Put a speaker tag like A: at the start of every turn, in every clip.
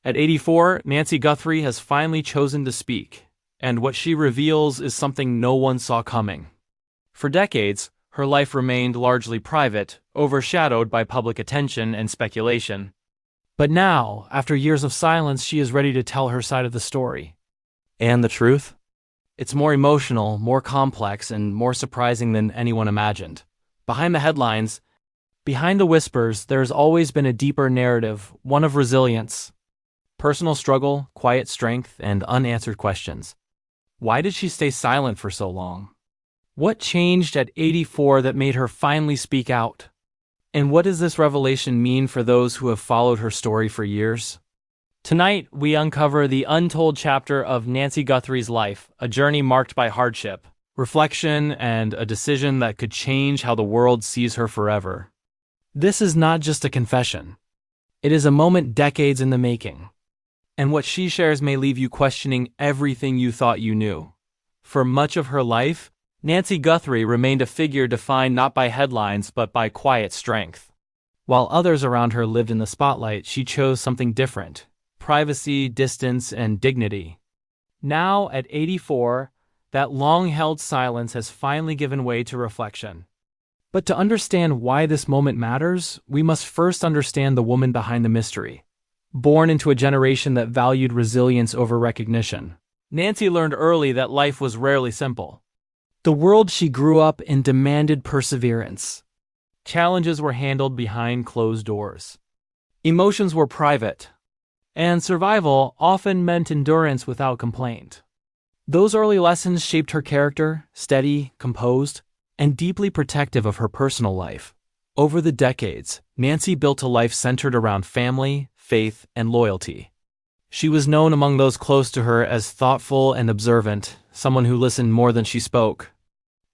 A: At 84, Nancy Guthrie has finally chosen to speak, and what she reveals is something no one saw coming. For decades, her life remained largely private, overshadowed by public attention and speculation. But now, after years of silence, she is ready to tell her side of the story. And the truth? It's more emotional, more complex, and more surprising than anyone imagined. Behind the headlines, behind the whispers, there's always been a deeper narrative, one of resilience. Personal struggle, quiet strength, and unanswered questions. Why did she stay silent for so long? What changed at 84 that made her finally speak out? And what does this revelation mean for those who have followed her story for years? Tonight, we uncover the untold chapter of Nancy Guthrie's life, a journey marked by hardship, reflection, and a decision that could change how the world sees her forever. This is not just a confession. It is a moment decades in the making. And what she shares may leave you questioning everything you thought you knew. For much of her life, Nancy Guthrie remained a figure defined not by headlines but by quiet strength. While others around her lived in the spotlight, she chose something different: privacy, distance, and dignity. Now, at 84, that long-held silence has finally given way to reflection. But to understand why this moment matters, we must first understand the woman behind the mystery. Born into a generation that valued resilience over recognition, Nancy learned early that life was rarely simple. The world she grew up in demanded perseverance. Challenges were handled behind closed doors. Emotions were private, and survival often meant endurance without complaint. Those early lessons shaped her character, steady, composed, and deeply protective of her personal life. Over the decades, Nancy built a life centered around family, faith, and loyalty. She was known among those close to her as thoughtful and observant, someone who listened more than she spoke.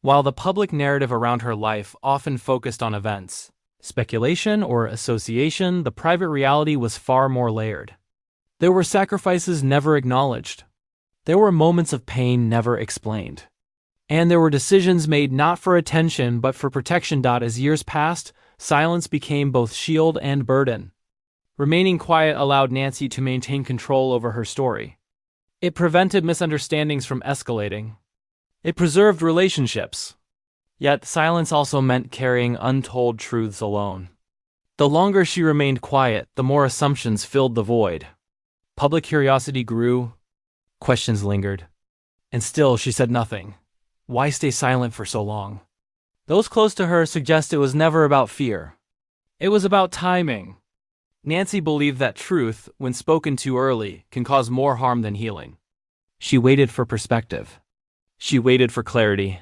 A: While the public narrative around her life often focused on events, speculation, or association, the private reality was far more layered. There were sacrifices never acknowledged. There were moments of pain never explained. And there were decisions made not for attention but for protection. As years passed, silence became both shield and burden. Remaining quiet allowed Nancy to maintain control over her story. It prevented misunderstandings from escalating. It preserved relationships. Yet silence also meant carrying untold truths alone. The longer she remained quiet, the more assumptions filled the void. Public curiosity grew, questions lingered, and still she said nothing. Why stay silent for so long? Those close to her suggest it was never about fear. It was about timing. Nancy believed that truth, when spoken too early, can cause more harm than healing. She waited for perspective. She waited for clarity.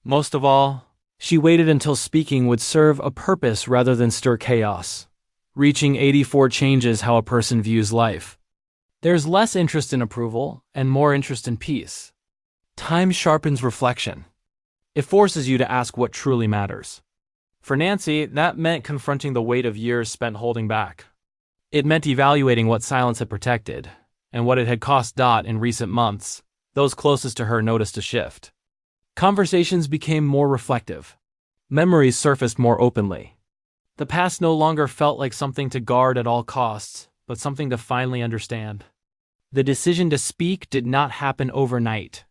A: Most of all, she waited until speaking would serve a purpose rather than stir chaos. Reaching 84 changes how a person views life. There's less interest in approval and more interest in peace. Time sharpens reflection. It forces you to ask what truly matters. For Nancy, that meant confronting the weight of years spent holding back. It meant evaluating what silence had protected and what it had cost. In recent months, those closest to her noticed a shift. Conversations became more reflective. Memories surfaced more openly. The past no longer felt like something to guard at all costs, but something to finally understand. The decision to speak did not happen overnight.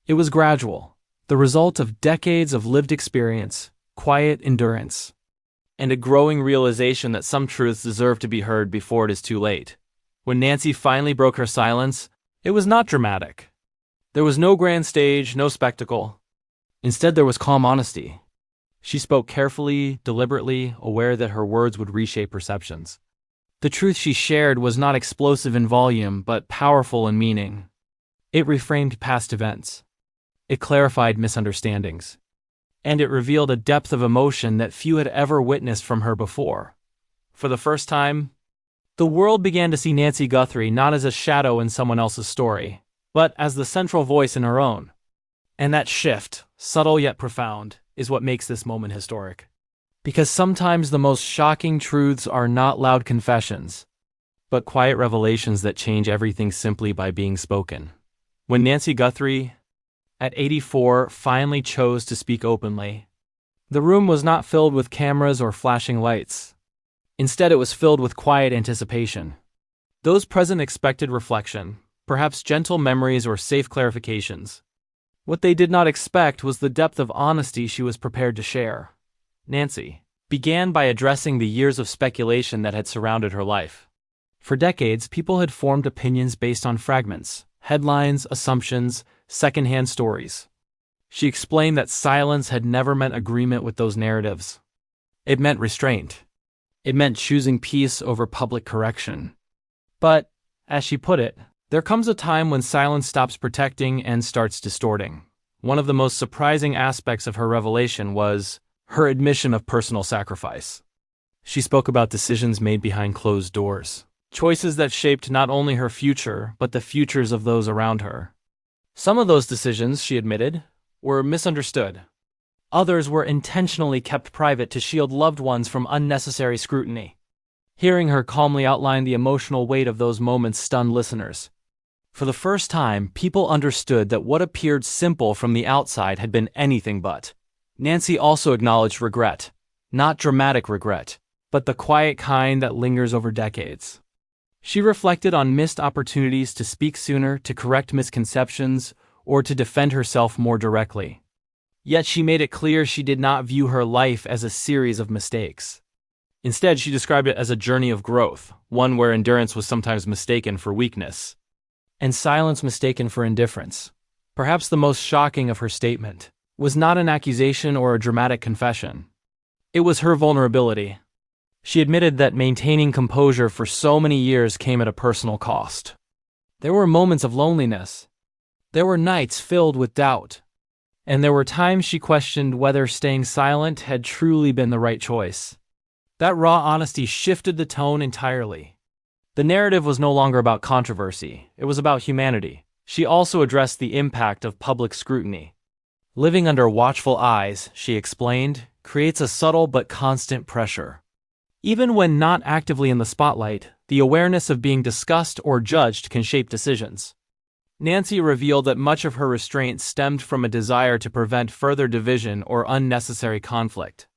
A: It was gradual, the result of decades of lived experience, quiet endurance, and a growing realization that some truths deserve to be heard before it is too late. When Nancy finally broke her silence, it was not dramatic. There was no grand stage, no spectacle. Instead, there was calm honesty. She spoke carefully, deliberately, aware that her words would reshape perceptions. The truth she shared was not explosive in volume, but powerful in meaning. It reframed past events. It clarified misunderstandings. And it revealed a depth of emotion that few had ever witnessed from her before. For the first time, the world began to see Nancy Guthrie not as a shadow in someone else's story, but as the central voice in her own. And that shift, subtle yet profound, is what makes this moment historic. Because sometimes the most shocking truths are not loud confessions, but quiet revelations that change everything simply by being spoken. When Nancy Guthrie, at 84, finally chose to speak openly, the room was not filled with cameras or flashing lights. Instead, it was filled with quiet anticipation. Those present expected reflection, perhaps gentle memories or safe clarifications. What they did not expect was the depth of honesty she was prepared to share. Nancy began by addressing the years of speculation that had surrounded her life. For decades, people had formed opinions based on fragments, headlines, assumptions, secondhand stories. She explained that silence had never meant agreement with those narratives. It meant restraint. It meant choosing peace over public correction. But, as she put it, there comes a time when silence stops protecting and starts distorting. One of the most surprising aspects of her revelation was her admission of personal sacrifice. She spoke about decisions made behind closed doors, choices that shaped not only her future, but the futures of those around her. Some of those decisions, she admitted, were misunderstood. Others were intentionally kept private to shield loved ones from unnecessary scrutiny. Hearing her calmly outline the emotional weight of those moments stunned listeners. For the first time, people understood that what appeared simple from the outside had been anything but. Nancy also acknowledged regret. Not dramatic regret, but the quiet kind that lingers over decades. She reflected on missed opportunities to speak sooner, to correct misconceptions, or to defend herself more directly. Yet she made it clear she did not view her life as a series of mistakes. Instead, she described it as a journey of growth, one where endurance was sometimes mistaken for weakness, and silence mistaken for indifference. Perhaps the most shocking of her statement was not an accusation or a dramatic confession. It was her vulnerability. She admitted that maintaining composure for so many years came at a personal cost. There were moments of loneliness. There were nights filled with doubt. And there were times she questioned whether staying silent had truly been the right choice. That raw honesty shifted the tone entirely. The narrative was no longer about controversy, it was about humanity. She also addressed the impact of public scrutiny. Living under watchful eyes, she explained, creates a subtle but constant pressure. Even when not actively in the spotlight, the awareness of being discussed or judged can shape decisions. Nancy revealed that much of her restraint stemmed from a desire to prevent further division or unnecessary conflict.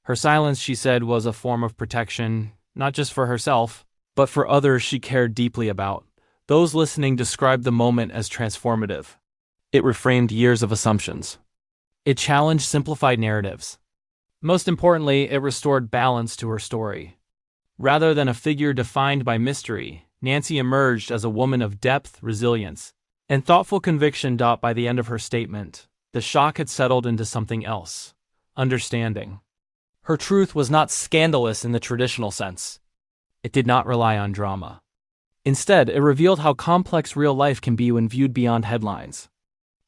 A: Her silence, she said, was a form of protection, not just for herself, but for others she cared deeply about. Those listening described the moment as transformative. It reframed years of assumptions. It challenged simplified narratives. Most importantly, it restored balance to her story. Rather than a figure defined by mystery, Nancy emerged as a woman of depth, resilience, and thoughtful conviction. By the end of her statement, the shock had settled into something else: understanding. Her truth was not scandalous in the traditional sense. It did not rely on drama. Instead, it revealed how complex real life can be when viewed beyond headlines.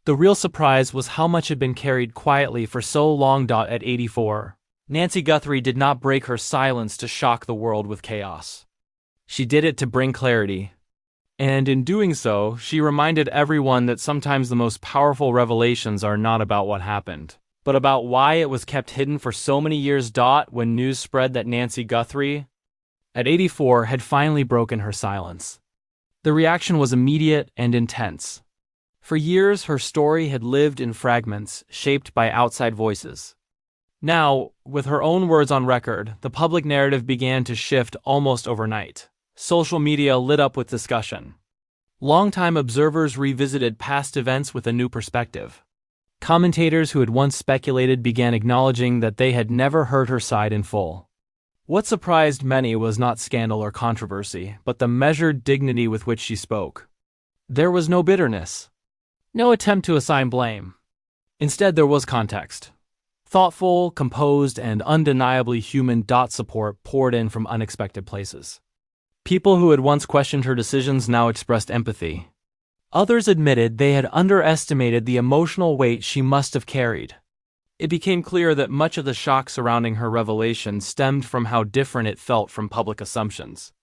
A: The real surprise was how much had been carried quietly for so long. At 84, Nancy Guthrie did not break her silence to shock the world with chaos. She did it to bring clarity. And in doing so, she reminded everyone that sometimes the most powerful revelations are not about what happened, but about why it was kept hidden for so many years. When news spread that Nancy Guthrie, at 84, had finally broken her silence, the reaction was immediate and intense. For years, her story had lived in fragments, shaped by outside voices. Now, with her own words on record, the public narrative began to shift almost overnight. Social media lit up with discussion. Longtime observers revisited past events with a new perspective. Commentators who had once speculated began acknowledging that they had never heard her side in full. What surprised many was not scandal or controversy, but the measured dignity with which she spoke. There was no bitterness, no attempt to assign blame. Instead, there was context. Thoughtful, composed, and undeniably human. Support poured in from unexpected places. People who had once questioned her decisions now expressed empathy. Others admitted they had underestimated the emotional weight she must have carried. It became clear that much of the shock surrounding her revelation stemmed from how different it felt from public assumptions.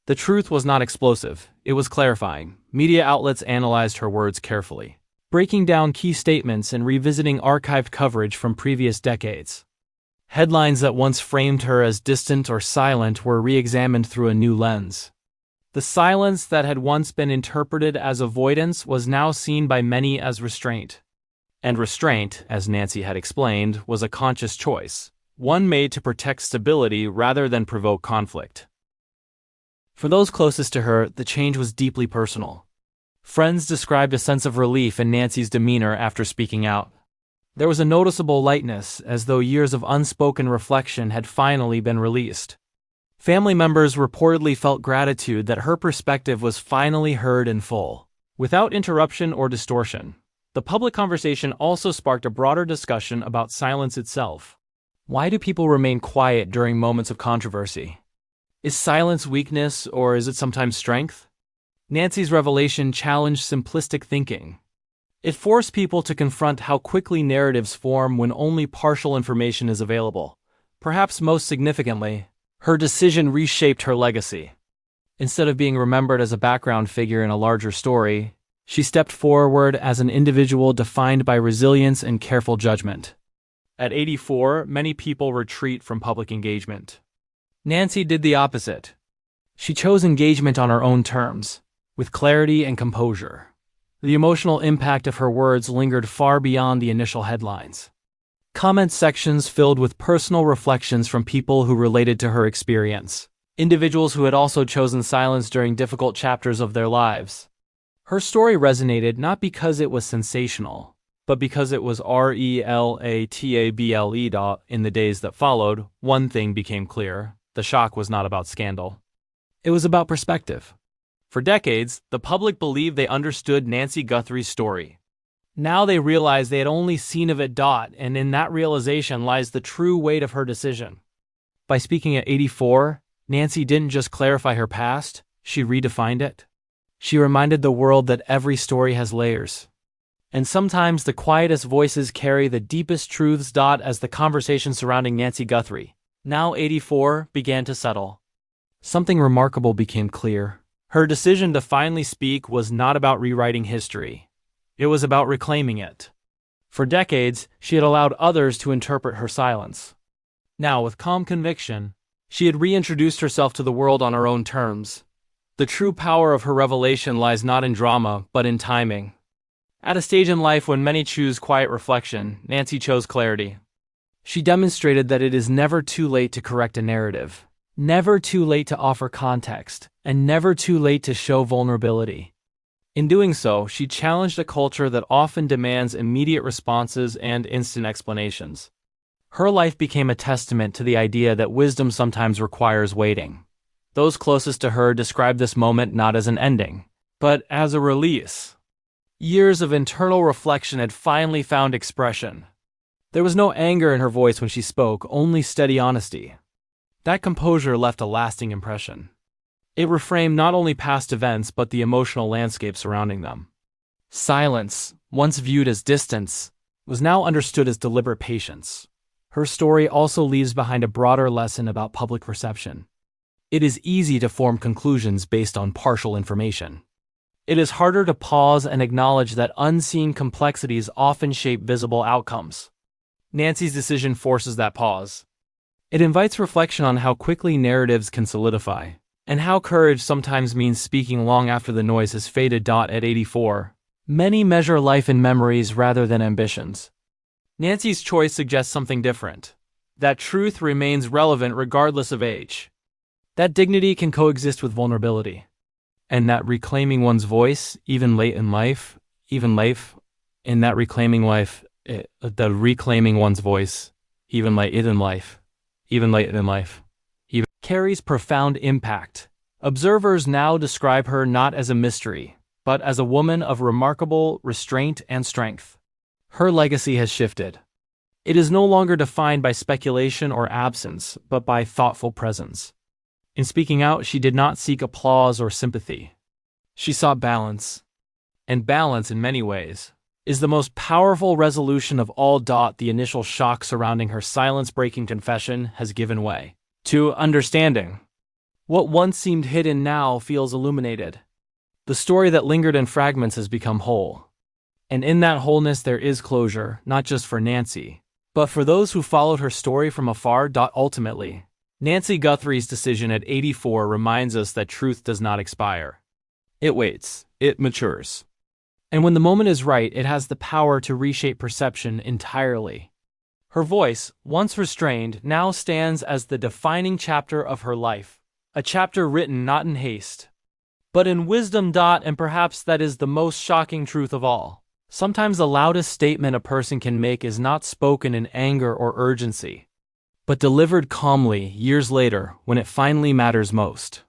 A: The truth was not explosive, it was clarifying. Media outlets analyzed her words carefully, breaking down key statements and revisiting archived coverage from previous decades. Headlines that once framed her as distant or silent were re-examined through a new lens. The silence that had once been interpreted as avoidance was now seen by many as restraint. And restraint, as Nancy had explained, was a conscious choice, one made to protect stability rather than provoke conflict. For those closest to her, the change was deeply personal. Friends described a sense of relief in Nancy's demeanor after speaking out. There was a noticeable lightness, as though years of unspoken reflection had finally been released. Family members reportedly felt gratitude that her perspective was finally heard in full, without interruption or distortion. The public conversation also sparked a broader discussion about silence itself. Why do people remain quiet during moments of controversy? Is silence weakness, or is it sometimes strength? Nancy's revelation challenged simplistic thinking. It forced people to confront how quickly narratives form when only partial information is available. Perhaps most significantly, her decision reshaped her legacy. Instead of being remembered as a background figure in a larger story, she stepped forward as an individual defined by resilience and careful judgment. At 84, many people retreat from public engagement. Nancy did the opposite. She chose engagement on her own terms, with clarity and composure. The emotional impact of her words lingered far beyond the initial headlines. Comment sections filled with personal reflections from people who related to her experience, individuals who had also chosen silence during difficult chapters of their lives. Her story resonated not because it was sensational, but because it was relatable. In the days that followed, one thing became clear: the shock was not about scandal. It was about perspective. For decades, the public believed they understood Nancy Guthrie's story. Now they realized they had only seen of it. And in that realization lies the true weight of her decision. By speaking at 84, Nancy didn't just clarify her past, she redefined it. She reminded the world that every story has layers. And sometimes the quietest voices carry the deepest truths. As the conversation surrounding Nancy Guthrie, now 84, began to settle, something remarkable became clear. Her decision to finally speak was not about rewriting history. It was about reclaiming it. For decades, she had allowed others to interpret her silence. Now, with calm conviction, she had reintroduced herself to the world on her own terms. The true power of her revelation lies not in drama, but in timing. At a stage in life when many choose quiet reflection, Nancy chose clarity. She demonstrated that it is never too late to correct a narrative, never too late to offer context, and never too late to show vulnerability. In doing so, she challenged a culture that often demands immediate responses and instant explanations. Her life became a testament to the idea that wisdom sometimes requires waiting. Those closest to her described this moment not as an ending, but as a release. Years of internal reflection had finally found expression. There was no anger in her voice when she spoke, only steady honesty. That composure left a lasting impression. It reframed not only past events but the emotional landscape surrounding them. Silence, once viewed as distance, was now understood as deliberate patience. Her story also leaves behind a broader lesson about public perception. It is easy to form conclusions based on partial information. It is harder to pause and acknowledge that unseen complexities often shape visible outcomes. Nancy's decision forces that pause. It invites reflection on how quickly narratives can solidify, and how courage sometimes means speaking long after the noise has faded. At 84, many measure life in memories rather than ambitions. Nancy's choice suggests something different: that truth remains relevant regardless of age, that dignity can coexist with vulnerability, and that reclaiming one's voice, even late in life, carries profound impact. Observers now describe her not as a mystery, but as a woman of remarkable restraint and strength. Her legacy has shifted. It is no longer defined by speculation or absence, but by thoughtful presence. In speaking out, she did not seek applause or sympathy. She sought balance. And balance, in many ways, is the most powerful resolution of all. The initial shock surrounding her silence-breaking confession has given way to understanding. What once seemed hidden now feels illuminated. The story that lingered in fragments has become whole. And in that wholeness there is closure, not just for Nancy, but for those who followed her story from afar. Ultimately, Nancy Guthrie's decision at 84 reminds us that truth does not expire. It waits, it matures. And when the moment is right, it has the power to reshape perception entirely. Her voice, once restrained, now stands as the defining chapter of her life. A chapter written not in haste, but in wisdom. And perhaps that is the most shocking truth of all. Sometimes the loudest statement a person can make is not spoken in anger or urgency, but delivered calmly years later when it finally matters most.